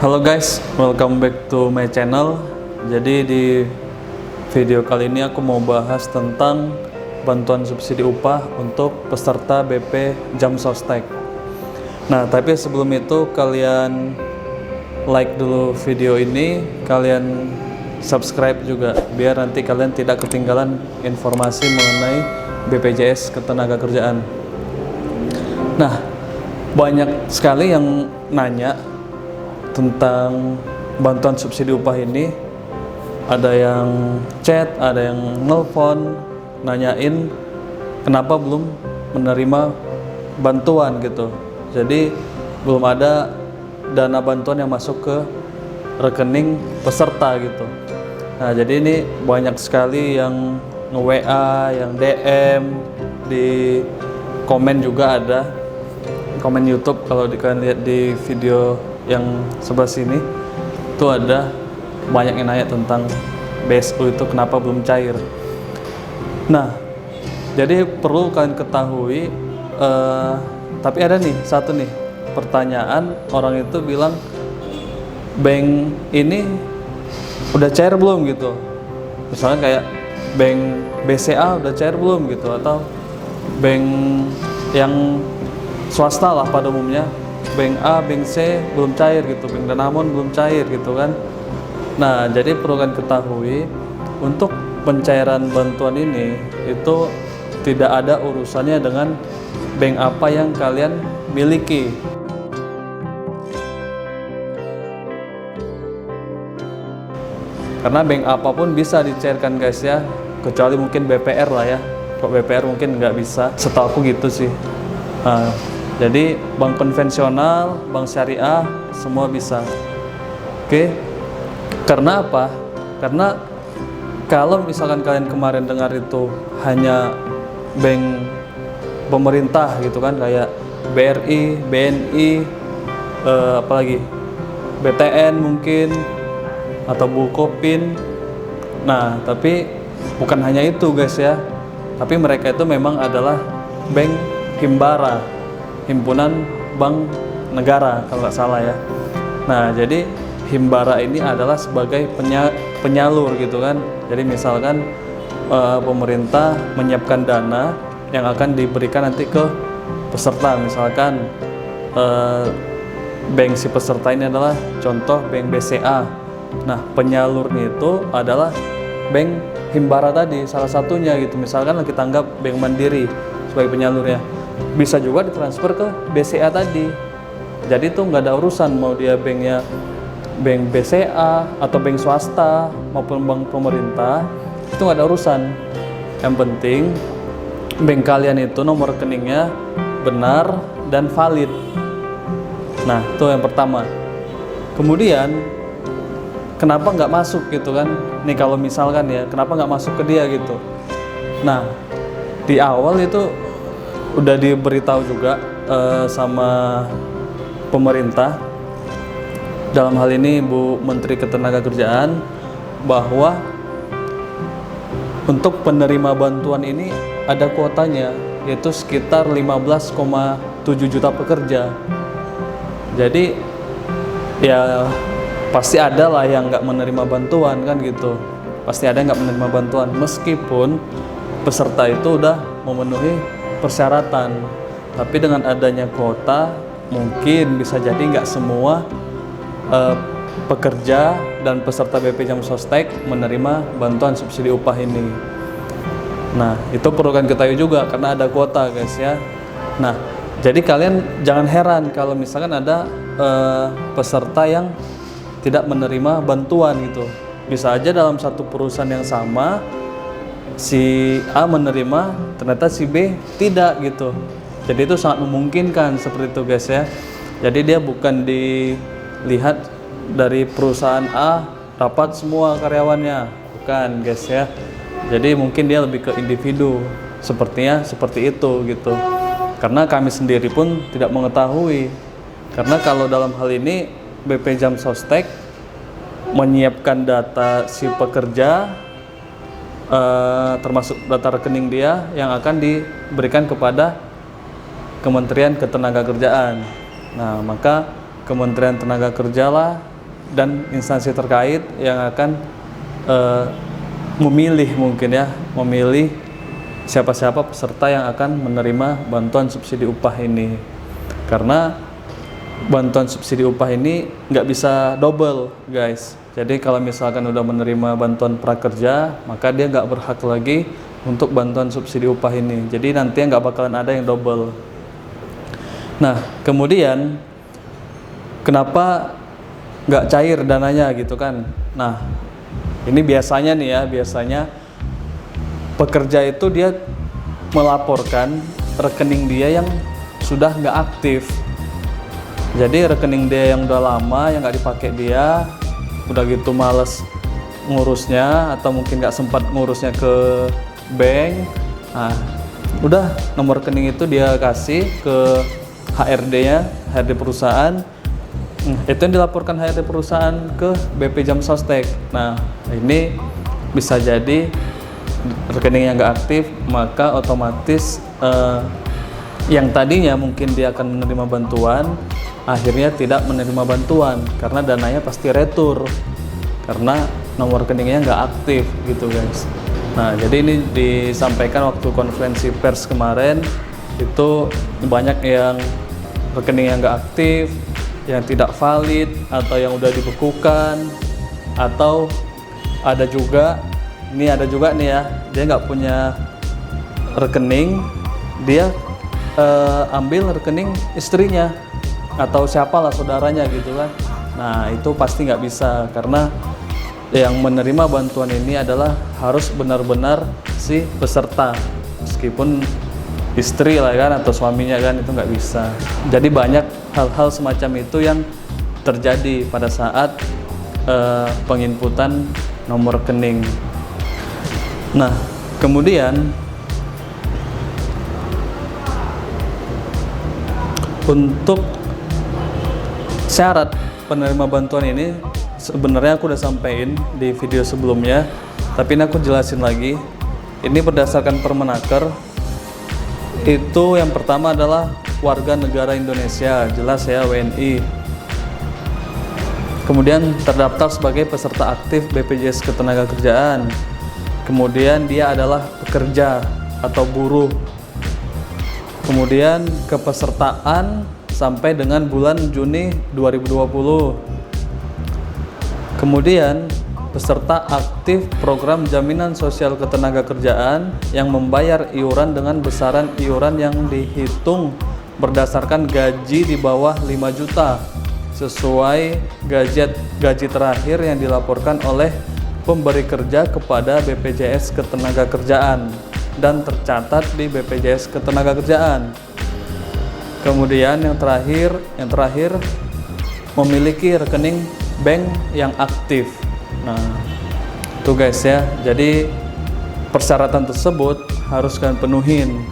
Halo guys, welcome back to my channel. Jadi di video kali ini aku mau bahas tentang bantuan subsidi upah untuk peserta BP Jam Sostek. Nah, tapi sebelum itu kalian like dulu video ini, kalian subscribe juga biar nanti kalian tidak ketinggalan informasi mengenai BPJS Ketenagakerjaan. Nah, banyak sekali yang nanya tentang bantuan subsidi upah ini. Ada yang chat, ada yang nelpon nanyain kenapa belum menerima bantuan gitu. Jadi belum ada dana bantuan yang masuk ke rekening peserta gitu. Nah, jadi ini banyak sekali yang nge-WA, yang DM, di komen juga ada komen YouTube. Kalau kalian lihat di video yang sebelah sini itu ada banyak yang nanya tentang BSU itu kenapa belum cair. Nah, jadi perlu kalian ketahui, tapi ada nih satu nih pertanyaan, orang itu bilang bank ini udah cair belum gitu. Misalnya kayak bank BCA udah cair belum gitu, atau bank yang swasta lah pada umumnya, bank A, bank C belum cair gitu, bank Danamon belum cair gitu kan. Nah, jadi perlu kalian ketahui, untuk pencairan bantuan ini itu tidak ada urusannya dengan bank apa yang kalian miliki. Karena bank apapun bisa dicairkan guys ya, kecuali mungkin BPR lah ya. Kok BPR mungkin nggak bisa, setahu aku gitu sih. Nah, jadi bank konvensional, bank syariah, semua bisa. Oke. Karena apa? Karena kalau misalkan kalian kemarin dengar itu hanya bank pemerintah gitu kan, kayak BRI, BNI, apalagi BTN mungkin, atau Bukopin. Nah, tapi bukan hanya itu guys ya. Tapi mereka itu memang adalah bank Himbara, Himpunan Bank Negara kalau nggak salah ya. Nah, jadi Himbara ini adalah sebagai penyalur gitu kan. Jadi misalkan pemerintah menyiapkan dana yang akan diberikan nanti ke peserta. Misalkan bank si peserta ini adalah contoh bank BCA. Nah, penyalurnya itu adalah bank Himbara tadi, salah satunya gitu. Misalkan kita anggap bank Mandiri sebagai penyalurnya, bisa juga ditransfer ke BCA tadi. Jadi itu nggak ada urusan mau dia banknya bank BCA atau bank swasta maupun bank pemerintah, itu nggak ada urusan. Yang penting bank kalian itu nomor rekeningnya benar dan valid. Nah, itu yang pertama. Kemudian kenapa nggak masuk gitu kan? Nih kalau misalkan ya, kenapa nggak masuk ke dia gitu? Nah, di awal itu udah diberitahu juga sama pemerintah, dalam hal ini Bu Menteri Ketenagakerjaan, bahwa untuk penerima bantuan ini ada kuotanya, yaitu sekitar 15,7 juta pekerja. Jadi ya pasti ada lah yang nggak menerima bantuan kan gitu, pasti ada yang nggak menerima bantuan meskipun peserta itu udah memenuhi persyaratan. Tapi dengan adanya kuota, mungkin bisa jadi nggak semua pekerja dan peserta BP Jam Sostek menerima bantuan subsidi upah ini. Nah, itu perlu kalian ketahui juga karena ada kuota guys ya. Nah, jadi kalian jangan heran kalau misalkan ada peserta yang tidak menerima bantuan gitu. Bisa aja dalam satu perusahaan yang sama, si A menerima, ternyata si B tidak gitu. Jadi itu sangat memungkinkan seperti itu guys ya. Jadi dia bukan dilihat dari perusahaan A dapat semua karyawannya, bukan guys ya. Jadi mungkin dia lebih ke individu, sepertinya seperti itu gitu. Karena kami sendiri pun tidak mengetahui. Karena kalau dalam hal ini BP Jam Sostek menyiapkan data si pekerja, termasuk data rekening dia yang akan diberikan kepada Kementerian Ketenagakerjaan. Nah, maka Kementerian Tenaga Kerja lah dan instansi terkait yang akan memilih siapa-siapa peserta yang akan menerima bantuan subsidi upah ini. Karena bantuan subsidi upah ini nggak bisa double, guys. Jadi kalau misalkan udah menerima bantuan prakerja, maka dia nggak berhak lagi untuk bantuan subsidi upah ini. Jadi nanti nggak bakalan ada yang double. Nah, kemudian kenapa nggak cair dananya gitu kan? Nah, ini biasanya pekerja itu dia melaporkan rekening dia yang sudah nggak aktif. Jadi rekening dia yang udah lama, yang nggak dipakai dia, udah gitu males ngurusnya atau mungkin nggak sempat ngurusnya ke bank. Nah, udah nomor rekening itu dia kasih ke HRD-nya, HRD perusahaan. Itu yang dilaporkan HRD perusahaan ke BP Jam Sostek. Nah, ini bisa jadi rekening yang nggak aktif, maka otomatis yang tadinya mungkin dia akan menerima bantuan, akhirnya tidak menerima bantuan karena dananya pasti retur karena nomor rekeningnya nggak aktif gitu, guys. Nah, jadi ini disampaikan waktu konferensi pers kemarin, itu banyak yang rekening yang nggak aktif, yang tidak valid, atau yang udah dibekukan, atau ada juga nih ya, dia nggak punya rekening, dia ambil rekening istrinya atau siapalah saudaranya gitu kan. Nah, itu pasti nggak bisa karena yang menerima bantuan ini adalah harus benar-benar si peserta, meskipun istri lah kan atau suaminya kan, itu nggak bisa. Jadi banyak hal-hal semacam itu yang terjadi pada saat penginputan nomor rekening. Nah, kemudian untuk syarat penerima bantuan ini sebenarnya aku udah sampein di video sebelumnya, tapi ini aku jelasin lagi. Ini berdasarkan Permenaker. Itu yang pertama adalah warga negara Indonesia, jelas ya, WNI. Kemudian terdaftar sebagai peserta aktif BPJS Ketenagakerjaan. Kemudian dia adalah pekerja atau buruh. Kemudian kepesertaan sampai dengan bulan Juni 2020. Kemudian peserta aktif program jaminan sosial ketenagakerjaan yang membayar iuran dengan besaran iuran yang dihitung berdasarkan gaji di bawah 5 juta sesuai gaji terakhir yang dilaporkan oleh pemberi kerja kepada BPJS Ketenagakerjaan dan tercatat di BPJS Ketenagakerjaan. Kemudian yang terakhir memiliki rekening bank yang aktif. Nah, itu guys ya. Jadi persyaratan tersebut harus kalian penuhin.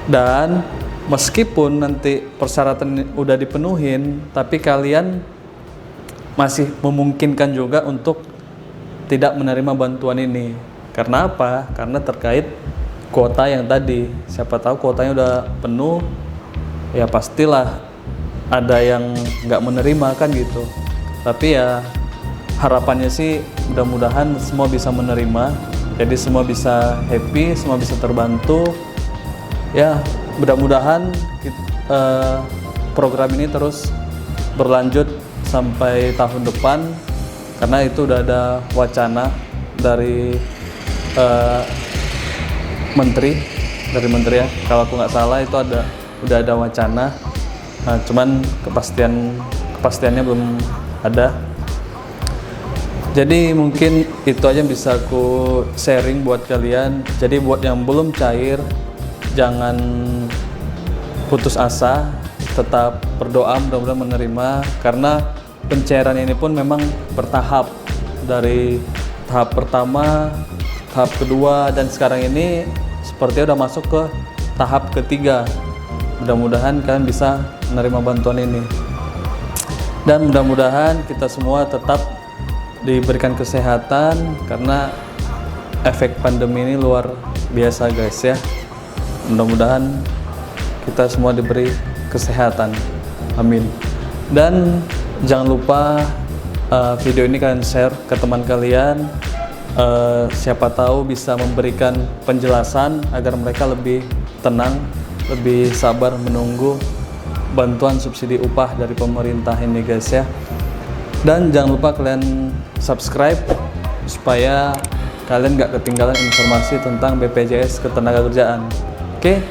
Dan meskipun nanti persyaratan udah dipenuhin, tapi kalian masih memungkinkan juga untuk tidak menerima bantuan ini. Karena apa? Karena terkait kuota yang tadi. Siapa tahu kuotanya udah penuh, ya pastilah ada yang nggak menerima kan gitu. Tapi ya harapannya sih mudah-mudahan semua bisa menerima, jadi semua bisa happy, semua bisa terbantu. Ya mudah-mudahan program ini terus berlanjut sampai tahun depan, karena itu udah ada wacana dari menteri ya, kalau aku nggak salah itu udah ada wacana. Nah, cuman kepastiannya belum ada. Jadi mungkin itu aja yang bisa aku sharing buat kalian. Jadi buat yang belum cair, jangan putus asa, tetap berdoa mudah-mudahan menerima, karena pencairan ini pun memang bertahap, dari tahap pertama, tahap kedua, dan sekarang ini sepertinya udah masuk ke tahap ketiga. Mudah-mudahan kalian bisa menerima bantuan ini, dan mudah-mudahan kita semua tetap diberikan kesehatan, karena efek pandemi ini luar biasa guys ya. Mudah-mudahan kita semua diberi kesehatan, amin. Dan Jangan lupa video ini kalian share ke teman kalian, siapa tahu bisa memberikan penjelasan agar mereka lebih tenang, lebih sabar menunggu bantuan subsidi upah dari pemerintah ini guys ya. Dan jangan lupa kalian subscribe supaya kalian gak ketinggalan informasi tentang BPJS Ketenagakerjaan. Oke?